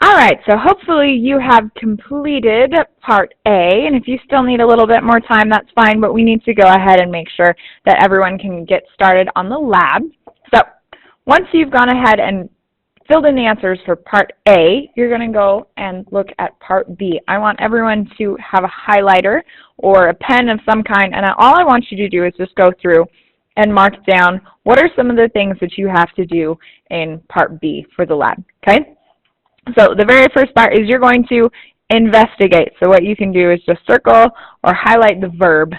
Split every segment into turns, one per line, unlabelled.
All right, so hopefully you have completed part A, and if you still need a little bit more time, that's fine, but we need to go ahead and make sure that everyone can get started on the lab. So once you've gone ahead and filled in the answers for part A, you're going to go and look at part B. I want everyone to have a highlighter or a pen of some kind, and all I want you to do is just go through and mark down what are some of the things that you have to do in part B for the lab, okay? So the very first part is you're going to investigate. So what you can do is just circle or highlight the verb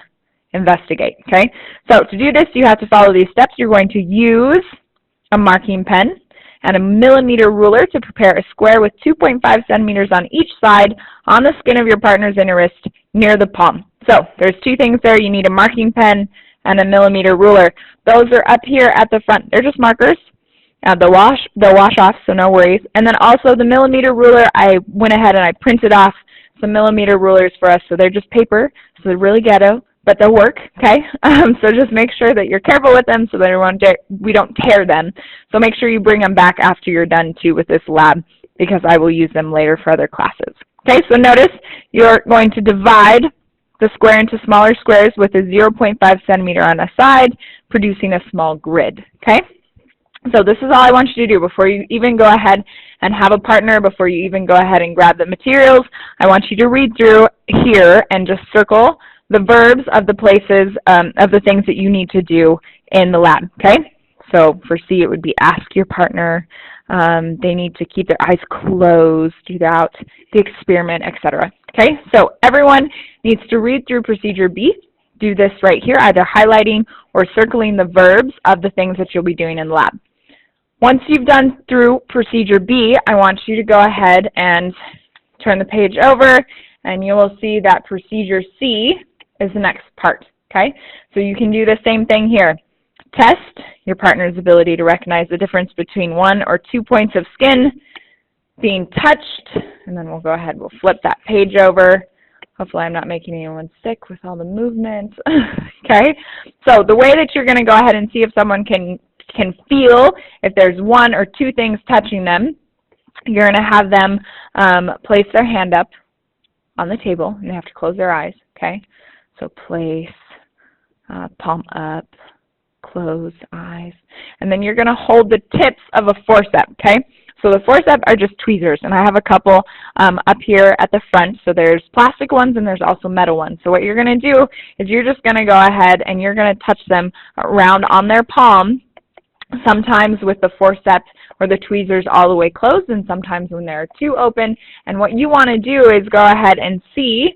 investigate, okay? So to do this, you have to follow these steps. You're going to use a marking pen and a millimeter ruler to prepare a square with 2.5 centimeters on each side on the skin of your partner's inner wrist near the palm. So there's two things there. You need a marking pen and a millimeter ruler. Those are up here at the front. They're just markers. They'll wash off, so no worries. And then also the millimeter ruler, I went ahead and I printed off some millimeter rulers for us, so they're just paper, so they're really ghetto, but they'll work, okay? So just make sure that you're careful with them so that we don't tear them. So make sure you bring them back after you're done, too, with this lab, because I will use them later for other classes. Okay, so notice you're going to divide the square into smaller squares with a 0.5 centimeter on a side, producing a small grid, okay? So this is all I want you to do before you even go ahead and have a partner, before you even go ahead and grab the materials. I want you to read through here and just circle the verbs of the places, of the things that you need to do in the lab, okay? So for C, it would be ask your partner. They need to keep their eyes closed throughout the experiment, etc. Okay, so everyone needs to read through procedure B. Do this right here, either highlighting or circling the verbs of the things that you'll be doing in the lab. Once you've done through procedure B, I want you to go ahead and turn the page over, and you will see that procedure C is the next part, okay? So you can do the same thing here. Test your partner's ability to recognize the difference between 1 or 2 points of skin being touched, and then we'll go ahead, we'll flip that page over. Hopefully I'm not making anyone sick with all the movement, okay? So the way that you're going to go ahead and see if someone can feel if there's 1 or 2 things touching them, you're going to have them place their hand up on the table, and they have to close their eyes, okay? So place, palm up, close eyes, and then you're going to hold the tips of a forceps, okay? So the forceps are just tweezers, and I have a couple up here at the front. So there's plastic ones and there's also metal ones. So what you're going to do is you're just going to go ahead and you're going to touch them around on their palm, sometimes with the forceps or the tweezers all the way closed, and sometimes when they're too open. And what you want to do is go ahead and see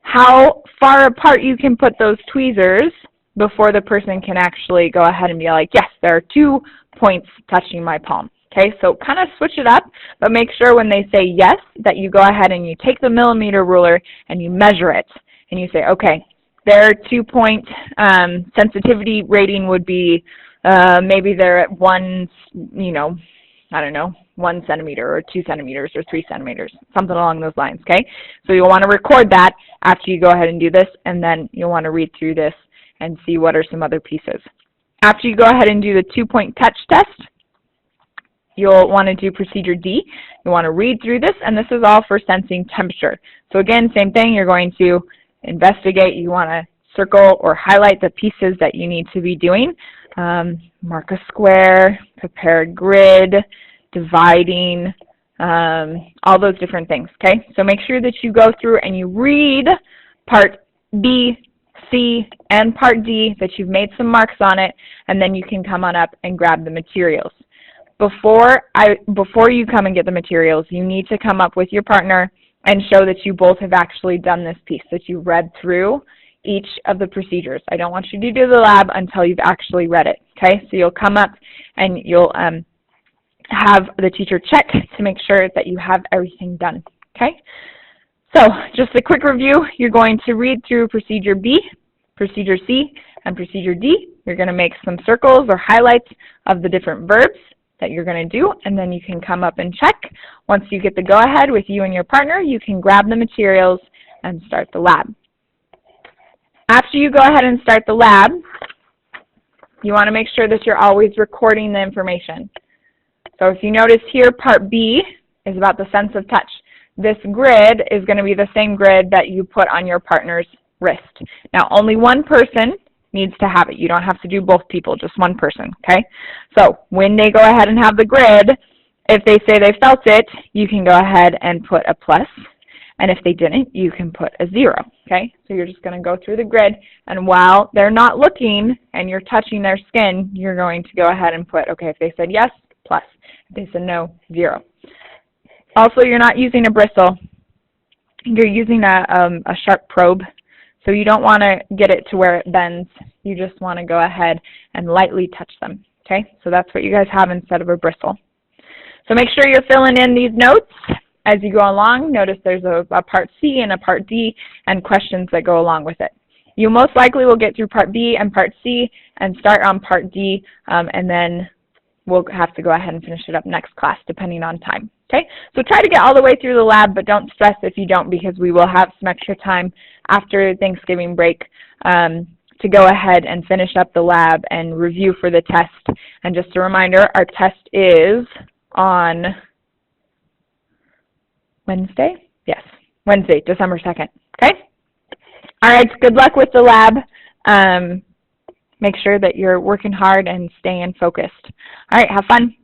how far apart you can put those tweezers before the person can actually go ahead and be like, yes, there are 2 points touching my palm. Okay, so kind of switch it up, but make sure when they say yes that you go ahead and you take the millimeter ruler and you measure it. And you say, okay, their 2-point sensitivity rating would be, maybe they're at 1, I don't know, 1 centimeter or 2 centimeters or 3 centimeters, something along those lines, okay? So you'll want to record that after you go ahead and do this, and then you'll want to read through this and see what are some other pieces. After you go ahead and do the 2-point touch test, you'll want to do procedure D. You want to read through this, and this is all for sensing temperature. So again, same thing, you're going to investigate. You want to circle or highlight the pieces that you need to be doing. Mark a square, prepare a grid, dividing, all those different things, okay? So make sure that you go through and you read part B, C, and part D, that you've made some marks on it, and then you can come on up and grab the materials. Before you come and get the materials, you need to come up with your partner and show that you both have actually done this piece, that you read through each of the procedures. I don't want you to do the lab until you've actually read it, okay? So you'll come up and you'll have the teacher check to make sure that you have everything done, okay? So just a quick review, you're going to read through procedure B, procedure C, and procedure D. You're going to make some circles or highlights of the different verbs that you're going to do, and then you can come up and check. Once you get the go-ahead with you and your partner, you can grab the materials and start the lab. After you go ahead and start the lab, you want to make sure that you're always recording the information. So if you notice here, part B is about the sense of touch. This grid is going to be the same grid that you put on your partner's wrist. Now, only one person needs to have it. You don't have to do both people, just one person, okay? So when they go ahead and have the grid, if they say they felt it, you can go ahead and put a plus. And if they didn't, you can put a 0, okay? So you're just going to go through the grid, and while they're not looking and you're touching their skin, you're going to go ahead and put, okay, if they said yes, plus. If they said no, 0. Also, you're not using a bristle. You're using a sharp probe. So you don't want to get it to where it bends. You just want to go ahead and lightly touch them, okay? So that's what you guys have instead of a bristle. So make sure you're filling in these notes as you go along. Notice there's a part C and a part D and questions that go along with it. You most likely will get through part B and part C and start on part D, and then we'll have to go ahead and finish it up next class depending on time. Okay, so try to get all the way through the lab, but don't stress if you don't, because we will have some extra time after Thanksgiving break to go ahead and finish up the lab and review for the test. And just a reminder, our test is on Wednesday? Yes, Wednesday, December 2nd. Okay? All right, good luck with the lab. Make sure that you're working hard and staying focused. All right, have fun.